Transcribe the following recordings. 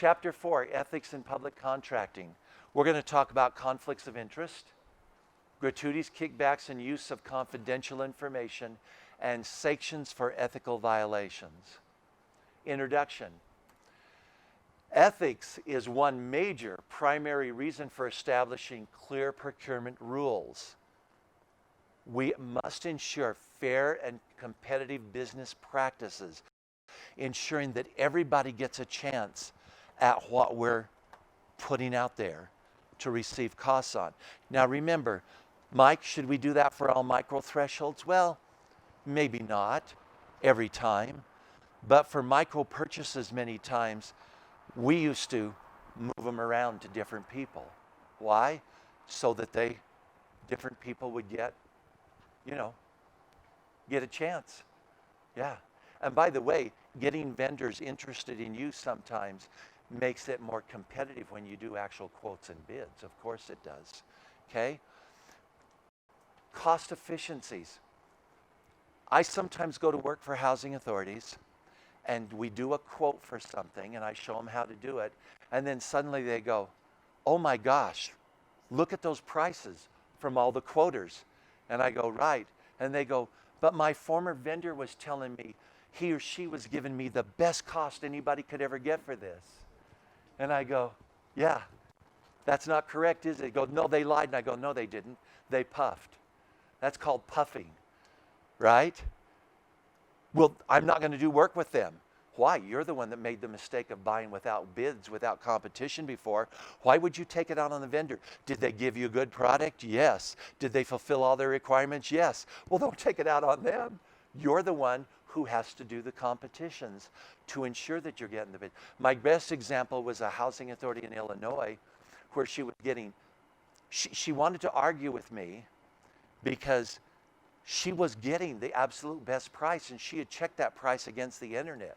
Chapter 4, Ethics in Public Contracting. We're going to talk about conflicts of interest, gratuities, kickbacks, and use of confidential information, and sanctions for ethical violations. Introduction. Ethics is one major primary reason for establishing clear procurement rules. We must ensure fair and competitive business practices, ensuring that everybody gets a chance at what we're putting out there to receive costs on. Now remember, Mike, should we do that for all micro thresholds? Well, maybe not every time, but for micro purchases many times, we used to move them around to different people. Why? So that different people would get a chance. Yeah. And by the way, getting vendors interested in you sometimes makes it more competitive when you do actual quotes and bids. Of course it does. Okay? Cost efficiencies. I sometimes go to work for housing authorities and we do a quote for something and I show them how to do it, and then suddenly they go, oh my gosh, look at those prices from all the quoters. And I go, right. And they go, but my former vendor was telling me he or she was giving me the best cost anybody could ever get for this. And I go, yeah, that's not correct, is it? They go, no, they lied. And I go, no, they didn't. They puffed. That's called puffing, right? Well, I'm not going to do work with them. Why? You're the one that made the mistake of buying without bids, without competition before. Why would you take it out on the vendor? Did they give you a good product? Yes. Did they fulfill all their requirements? Yes. Well, don't take it out on them. You're the one who has to do the competitions to ensure that you're getting the bid. My best example was a housing authority in Illinois where she was getting, she wanted to argue with me because she was getting the absolute best price and she had checked that price against the internet.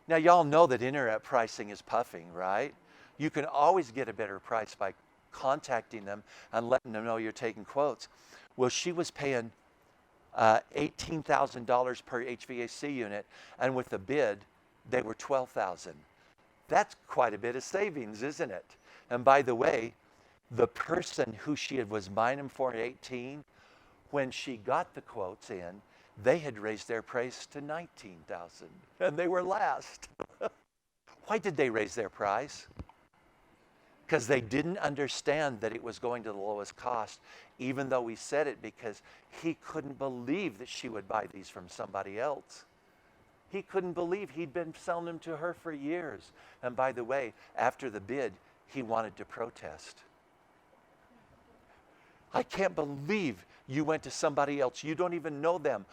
Now y'all know that internet pricing is puffing, right? You can always get a better price by contacting them and letting them know you're taking quotes. Well, she was paying $18,000 per HVAC unit, and with the bid, they were $12,000. That's quite a bit of savings, isn't it? And by the way, the person who she was buying them for at 18, when she got the quotes in, they had raised their price to $19,000, and they were last. Why did they raise their price? Because they didn't understand that it was going to the lowest cost, even though we said it, because he couldn't believe that she would buy these from somebody else. He couldn't believe he'd been selling them to her for years. And by the way, after the bid, he wanted to protest. I can't believe you went to somebody else. You don't even know them.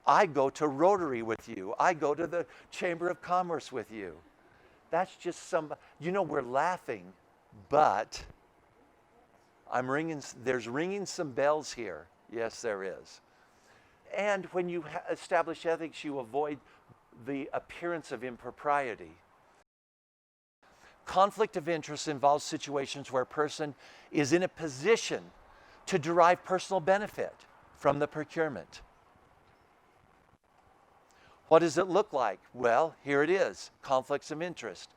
I go to Rotary with you. I go to the Chamber of Commerce with you. That's just we're laughing, but there's ringing some bells here. Yes, there is. And when you establish ethics, you avoid the appearance of impropriety. Conflict of interest involves situations where a person is in a position to derive personal benefit from the procurement. What does it look like? Well, here it is, conflicts of interest.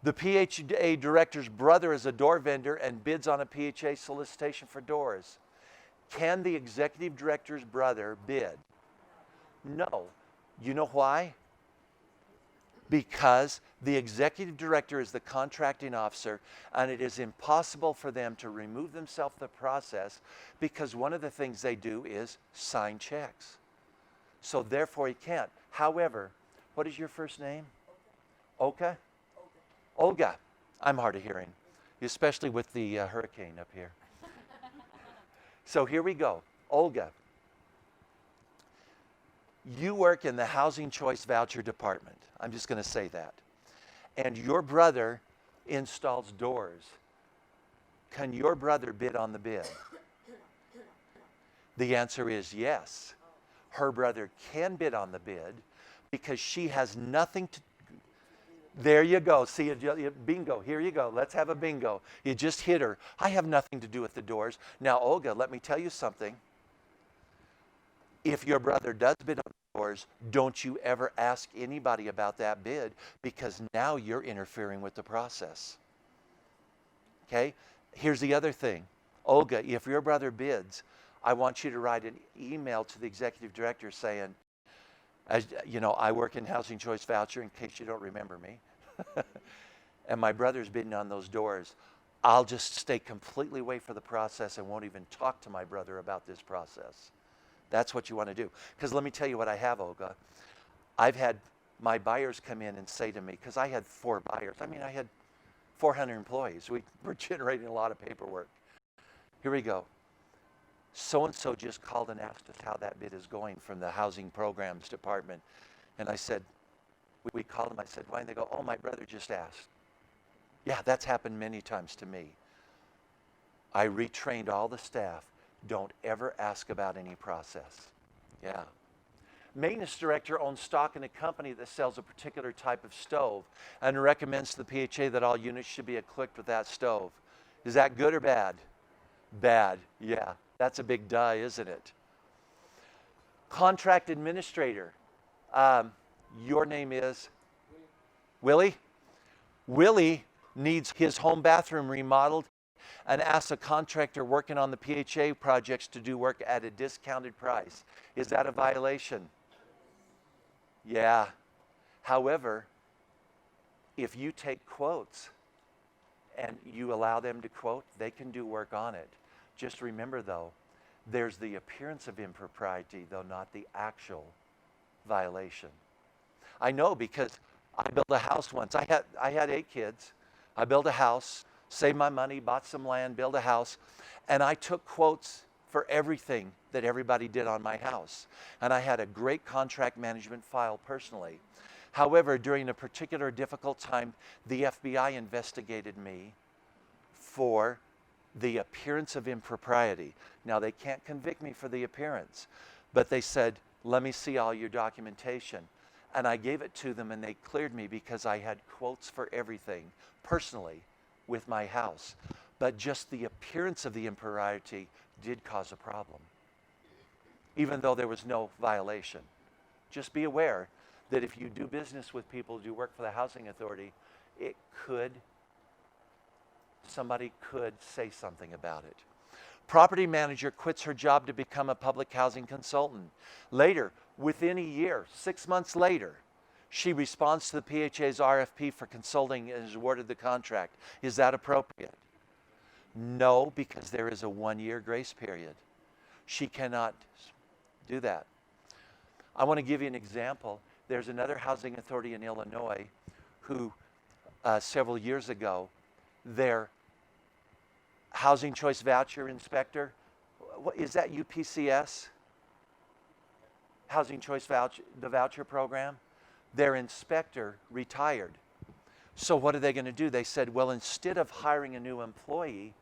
The PHA director's brother is a door vendor and bids on a PHA solicitation for doors. Can the executive director's brother bid? No. You know why? Because the executive director is the contracting officer, and it is impossible for them to remove themselves from the process, because one of the things they do is sign checks. So therefore he can't. However, what is your first name? Olga? Olga. I'm hard of hearing, especially with the hurricane up here. So here we go. Olga, you work in the Housing Choice Voucher Department. I'm just going to say that. And your brother installs doors. Can your brother bid on the bid? The answer is yes. Her brother can bid on the bid because she has nothing to... There you go. See, bingo. Here you go. Let's have a bingo. You just hit her. I have nothing to do with the doors. Now, Olga, let me tell you something. If your brother does bid on the doors, don't you ever ask anybody about that bid, because now you're interfering with the process. Okay? Here's the other thing. Olga, if your brother bids, I want you to write an email to the executive director saying, as you know, I work in housing choice voucher, in case you don't remember me. And my brother's bidding on those doors. I'll just stay completely away from the process and won't even talk to my brother about this process. That's what you want to do. Because let me tell you what I have, Olga. I've had my buyers come in and say to me, because I had 4 buyers. I mean, I had 400 employees. We were generating a lot of paperwork. Here we go. So-and-so just called and asked us how that bid is going from the housing programs department. And I said, we called them. I said, why? And they go, oh, my brother just asked. Yeah, that's happened many times to me. I retrained all the staff. Don't ever ask about any process. Yeah. Maintenance director owns stock in a company that sells a particular type of stove and recommends to the PHA that all units should be equipped with that stove. Is that good or bad? Bad, yeah. That's a big duh, isn't it? Contract administrator. Your name is? Willie? Willie needs his home bathroom remodeled and asks a contractor working on the PHA projects to do work at a discounted price. Is that a violation? Yeah. However, if you take quotes and you allow them to quote, they can do work on it. Just remember though, there's the appearance of impropriety, though not the actual violation. I know because I built a house once. I had 8 kids. I built a house, saved my money, bought some land, built a house, and I took quotes for everything that everybody did on my house. And I had a great contract management file personally. However, during a particular difficult time, the FBI investigated me for the appearance of impropriety. Now, they can't convict me for the appearance, but they said, let me see all your documentation. And I gave it to them and they cleared me because I had quotes for everything personally with my house. But just the appearance of the impropriety did cause a problem, even though there was no violation. Just be aware that if you do business with people who do work for the housing authority, somebody could say something about it. Property manager quits her job to become a public housing consultant. Later, within a year, 6 months later, she responds to the PHA's RFP for consulting and is awarded the contract. Is that appropriate? No, because there is a 1-year grace period. She cannot do that. I want to give you an example. There's another housing authority in Illinois who several years ago, their housing choice voucher inspector, is that UPCS? Housing choice voucher, the voucher program? Their inspector retired. So what are they going to do? They said, well, instead of hiring a new employee,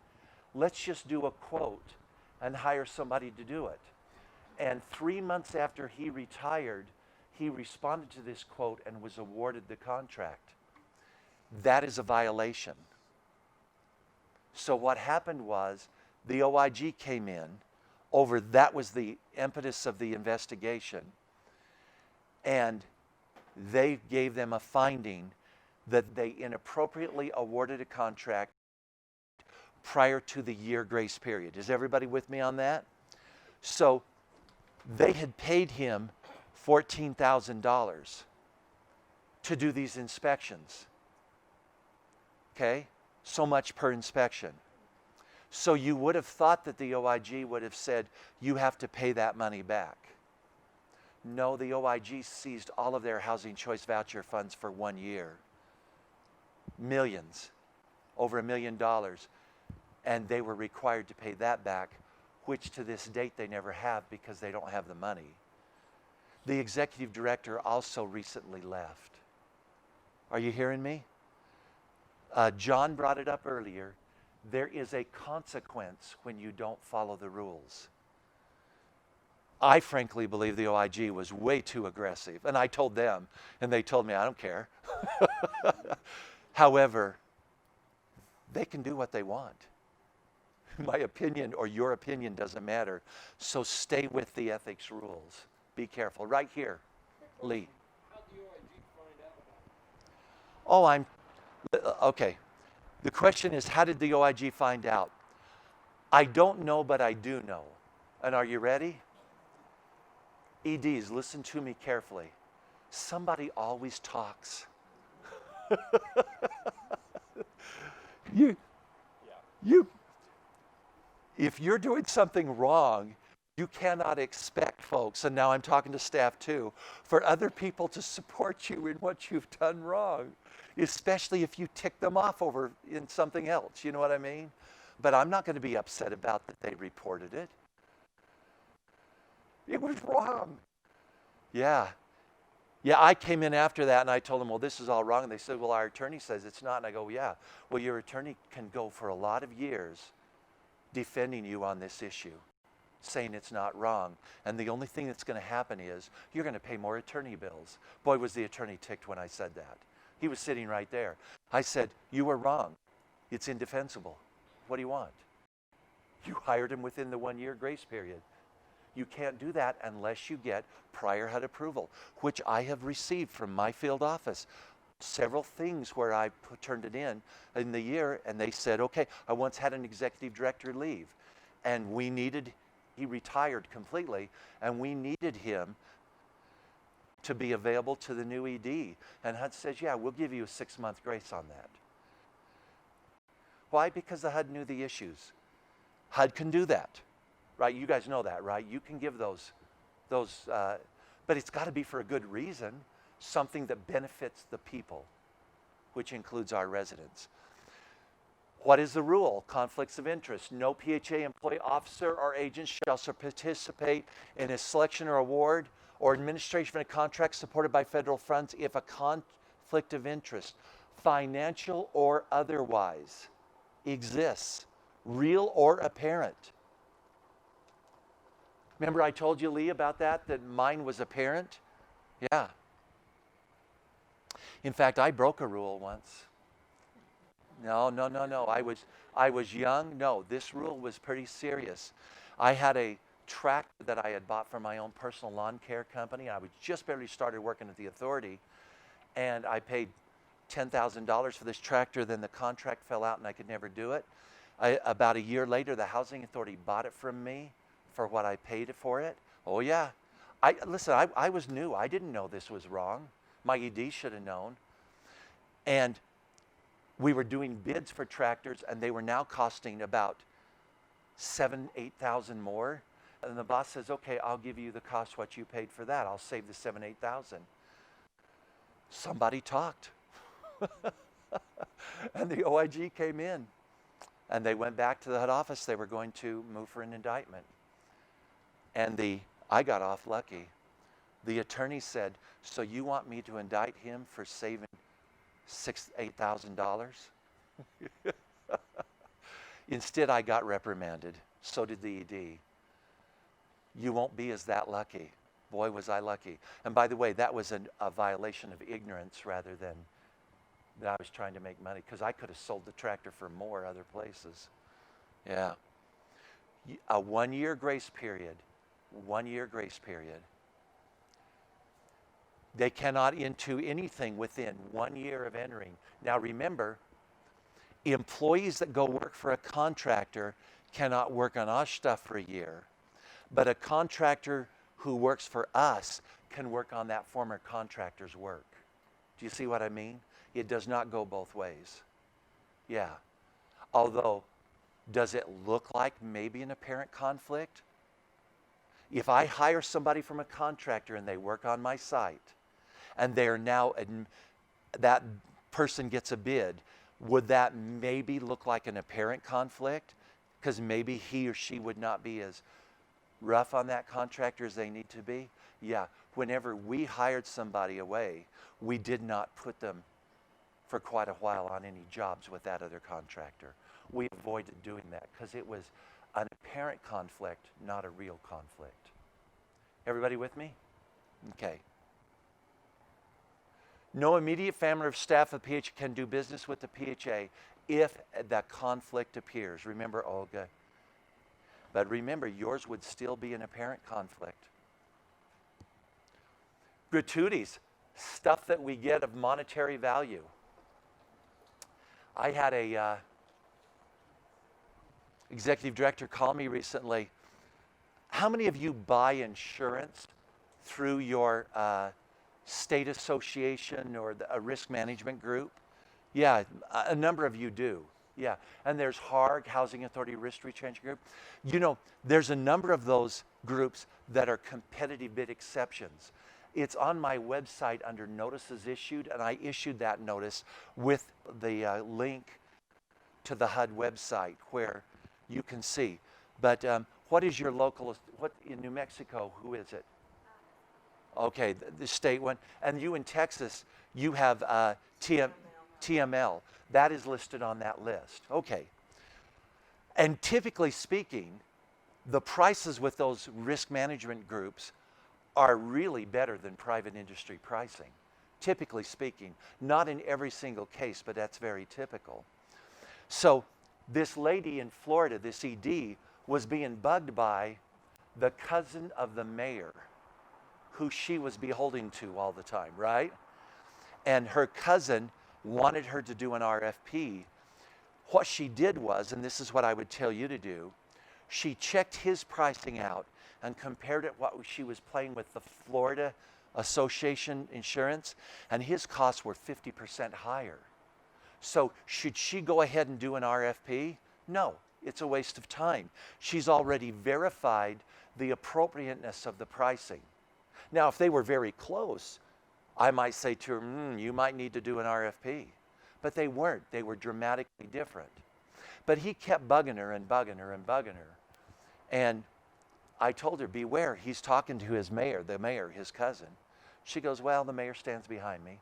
let's just do a quote and hire somebody to do it. And 3 months after he retired, he responded to this quote and was awarded the contract. That is a violation. So what happened was the OIG came in over, that was the impetus of the investigation, and they gave them a finding that they inappropriately awarded a contract prior to the year grace period. Is everybody with me on that? So they had paid him $14,000 to do these inspections. Okay? So much per inspection. So you would have thought that the OIG would have said, you have to pay that money back. No, the OIG seized all of their housing choice voucher funds for 1 year. Millions, over $1 million. And they were required to pay that back, which to this date they never have because they don't have the money. The executive director also recently left. Are you hearing me? John brought it up earlier. There is a consequence when you don't follow the rules. I frankly believe the OIG was way too aggressive. And I told them, and they told me, I don't care. However, they can do what they want. My opinion or your opinion doesn't matter. So stay with the ethics rules. Be careful. Right here, Lee. How do OIG find out about it? Oh, okay. The question is, how did the OIG find out? I don't know, but I do know. And are you ready? EDs, listen to me carefully. Somebody always talks. you, if you're doing something wrong, you cannot expect, folks, and now I'm talking to staff too, for other people to support you in what you've done wrong, especially if you tick them off over in something else. You know what I mean? But I'm not going to be upset about that they reported it. It was wrong. Yeah. Yeah, I came in after that and I told them, well, this is all wrong. And they said, well, our attorney says it's not. And I go, yeah. Well, your attorney can go for a lot of years defending you on this issue, saying it's not wrong. And the only thing that's going to happen is you're going to pay more attorney bills. Boy, was the attorney ticked when I said that. He was sitting right there. I said, you were wrong. It's indefensible. What do you want? You hired him within the 1 year grace period. You can't do that unless you get prior HUD approval, which I have received from my field office. Several things where I turned it in the year, and they said, okay, I once had an executive director leave, and he retired completely, and we needed him to be available to the new ED. And HUD says, yeah, we'll give you a 6-month grace on that. Why? Because the HUD knew the issues. HUD can do that. Right, you guys know that, right? You can give those, but it's got to be for a good reason, something that benefits the people, which includes our residents. What is the rule? Conflicts of interest. No PHA employee, officer, or agent shall participate in a selection or award or administration of a contract supported by federal funds if a conflict of interest, financial or otherwise, exists, real or apparent. Remember I told you, Lee, about that mine was apparent? Yeah. In fact, I broke a rule once. No. I was young. No, this rule was pretty serious. I had a tractor that I had bought for my own personal lawn care company. I was just barely started working at the authority, and I paid $10,000 for this tractor. Then the contract fell out and I could never do it. About a year later, the housing authority bought it from me for what I paid for it. Oh yeah. I was new. I didn't know this was wrong. My ED should have known. And we were doing bids for tractors, and they were now costing about $7,000-8,000 more. And the boss says, okay, I'll give you the cost what you paid for that. I'll save the $7,000-8,000. Somebody talked. And the OIG came in, and they went back to the HUD office. They were going to move for an indictment. And I got off lucky. The attorney said, so you want me to indict him for saving $8,000? Instead, I got reprimanded. So did the ED. You won't be as that lucky. Boy, was I lucky. And by the way, that was a violation of ignorance rather than that I was trying to make money, because I could have sold the tractor for more other places. Yeah. A 1 year grace period. 1 year grace period. They cannot into anything within 1 year of entering. Now remember, employees that go work for a contractor cannot work on our stuff for a year. But a contractor who works for us can work on that former contractor's work. Do you see what I mean? It does not go both ways. Yeah. Although, does it look like maybe an apparent conflict? If I hire somebody from a contractor and they work on my site, and they're now, that person gets a bid, would that maybe look like an apparent conflict? Because maybe he or she would not be as rough on that contractor as they need to be? Yeah, whenever we hired somebody away, we did not put them for quite a while on any jobs with that other contractor. We avoided doing that because it was an apparent conflict, not a real conflict. Everybody with me? Okay. No immediate family or staff of the PHA can do business with the PHA if the conflict appears. Remember, Olga. But remember, yours would still be an apparent conflict. Gratuities, stuff that we get of monetary value. I had a executive director call me recently. How many of you buy insurance through your state association or a risk management group? Yeah, a number of you do. Yeah, and there's HARG, Housing Authority Risk Retrenchment Group. You know, there's a number of those groups that are competitive bid exceptions. It's on my website under notices issued, and I issued that notice with the link to the HUD website where you can see. But what is your local, what in New Mexico, who is it? Okay, the state one. And you in Texas, you have TML. That is listed on that list. Okay. And typically speaking, the prices with those risk management groups are really better than private industry pricing. Typically speaking, not in every single case, but that's very typical. So this lady in Florida, this ED, was being bugged by the cousin of the mayor, who she was beholden to all the time, right? And her cousin wanted her to do an RFP. What she did was, and this is what I would tell you to do, she checked his pricing out and compared it what she was playing with the Florida Association insurance, and his costs were 50% higher. So should she go ahead and do an RFP? No, it's a waste of time. She's already verified the appropriateness of the pricing. Now, if they were very close, I might say to her, you might need to do an RFP. But they weren't. They were dramatically different. But he kept bugging her and bugging her and bugging her. And I told her, beware, he's talking to his mayor, the mayor, his cousin. She goes, well, the mayor stands behind me.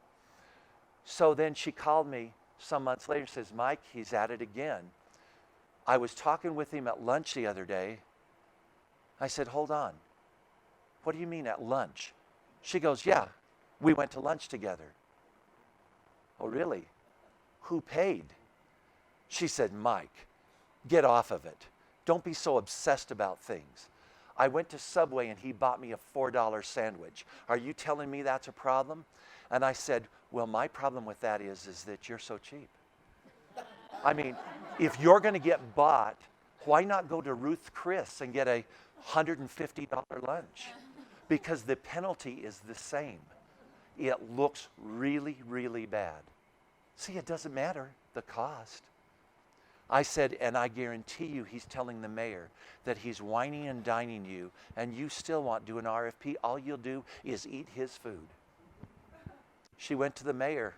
So then she called me some months later and says, Mike, he's at it again. I was talking with him at lunch the other day. I said, hold on. What do you mean at lunch? She goes, yeah, we went to lunch together. Oh, really? Who paid? She said, Mike, get off of it. Don't be so obsessed about things. I went to Subway and he bought me a $4 sandwich. Are you telling me that's a problem? And I said, well, my problem with that is that you're so cheap. I mean, if you're going to get bought, why not go to Ruth Chris and get a $150 lunch? Because the penalty is the same. It looks really, really bad. See, it doesn't matter, the cost. I said, and I guarantee you he's telling the mayor that he's whining and dining you, and you still want to do an RFP. All you'll do is eat his food. She went to the mayor.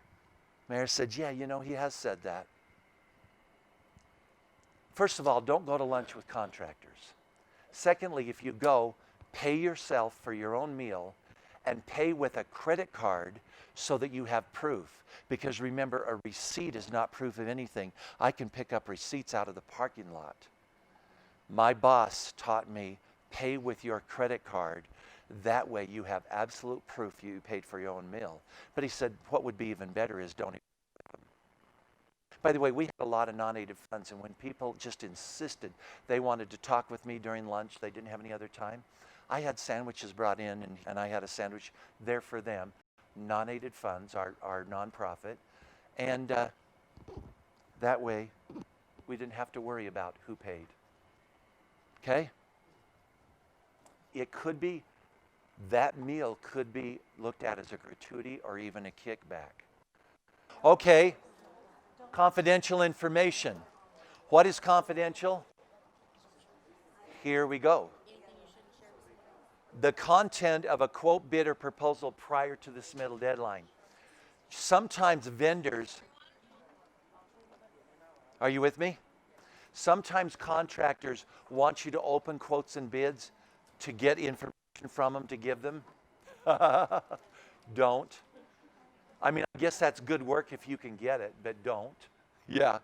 Mayor said, yeah, you know, he has said that. First of all, don't go to lunch with contractors. Secondly, if you go, pay yourself for your own meal and pay with a credit card so that you have proof. Because remember, a receipt is not proof of anything. I can pick up receipts out of the parking lot. My boss taught me, pay with your credit card. That way you have absolute proof you paid for your own meal. But he said, what would be even better is don't even. By the way, we had a lot of non-native funds, and when people just insisted they wanted to talk with me during lunch, they didn't have any other time, I had sandwiches brought in, and I had a sandwich there for them. Non-native funds, our nonprofit, and that way we didn't have to worry about who paid. Okay? It could be, that meal could be looked at as a gratuity or even a kickback. Okay, confidential information. What is confidential? Here we go. The content of a quote, bid, or proposal prior to the submittal deadline. Sometimes vendors, are you with me? Sometimes contractors want you to open quotes and bids to get information from them to give them. Don't. I mean, I guess that's good work if you can get it, but don't. Yeah.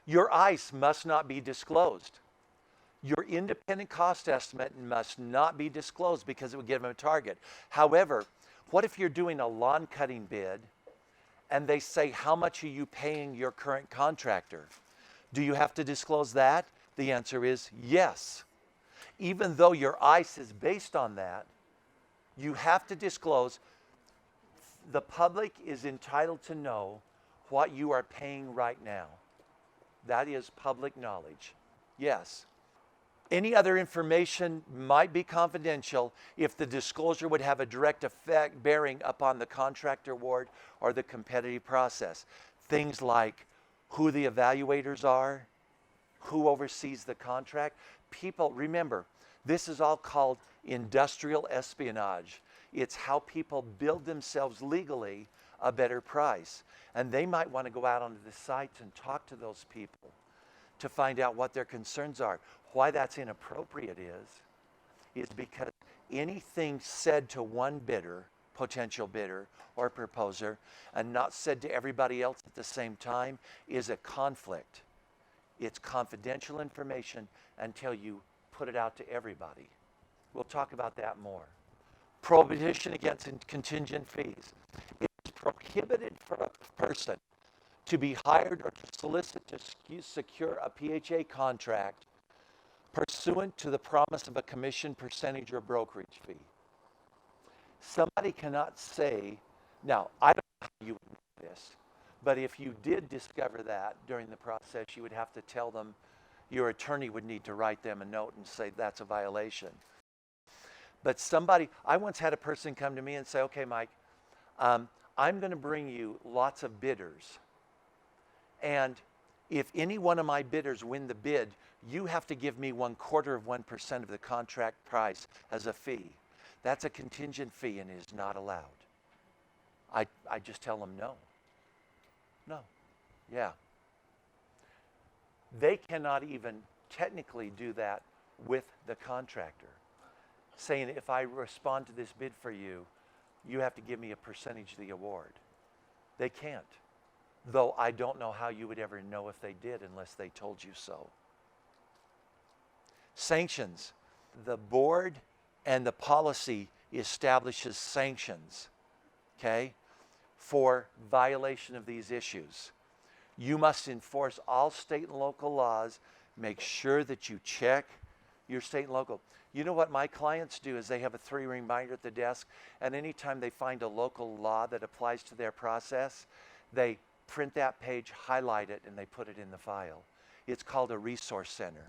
Your ICE must not be disclosed. Your independent cost estimate must not be disclosed because it would give them a target. However, what if you're doing a lawn cutting bid and they say, how much are you paying your current contractor? Do you have to disclose that? The answer is yes. Even though your ICE is based on that, You have to disclose. The public is entitled to know what you are paying right now. That is public knowledge. Yes. Any other information might be confidential if the disclosure would have a direct effect bearing upon the contract award or the competitive process. Things like who the evaluators are, who oversees the contract. People, remember, this is all called industrial espionage. It's how people build themselves legally a better price. And they might want to go out onto the sites and talk to those people to find out what their concerns are. Why that's inappropriate is because anything said to one bidder, potential bidder or proposer, and not said to everybody else at the same time is a conflict. It's confidential information until you put it out to everybody. We'll talk about that more. Prohibition against contingent fees. It's prohibited for a person to be hired or to solicit to secure a PHA contract pursuant to the promise of a commission, percentage, or brokerage fee. Somebody cannot say, now, I don't know how you would know this, but if you did discover that during the process, you would have to tell them, your attorney would need to write them a note and say that's a violation. But I once had a person come to me and say, okay, Mike, I'm going to bring you lots of bidders. And if any one of my bidders win the bid, you have to give me 1/4% of the contract price as a fee. That's a contingent fee and is not allowed. I just tell them no. No. Yeah. They cannot even technically do that with the contractor, saying if I respond to this bid for you, you have to give me a percentage of the award. They can't. Though I don't know how you would ever know if they did unless they told you so. Sanctions. The board and the policy establishes sanctions, okay, for violation of these issues. You must enforce all state and local laws. Make sure that you check your state and local. You know what my clients do is they have a 3-ring binder at the desk, and anytime they find a local law that applies to their process, they print that page, highlight it, and they put it in the file. It's called a resource center.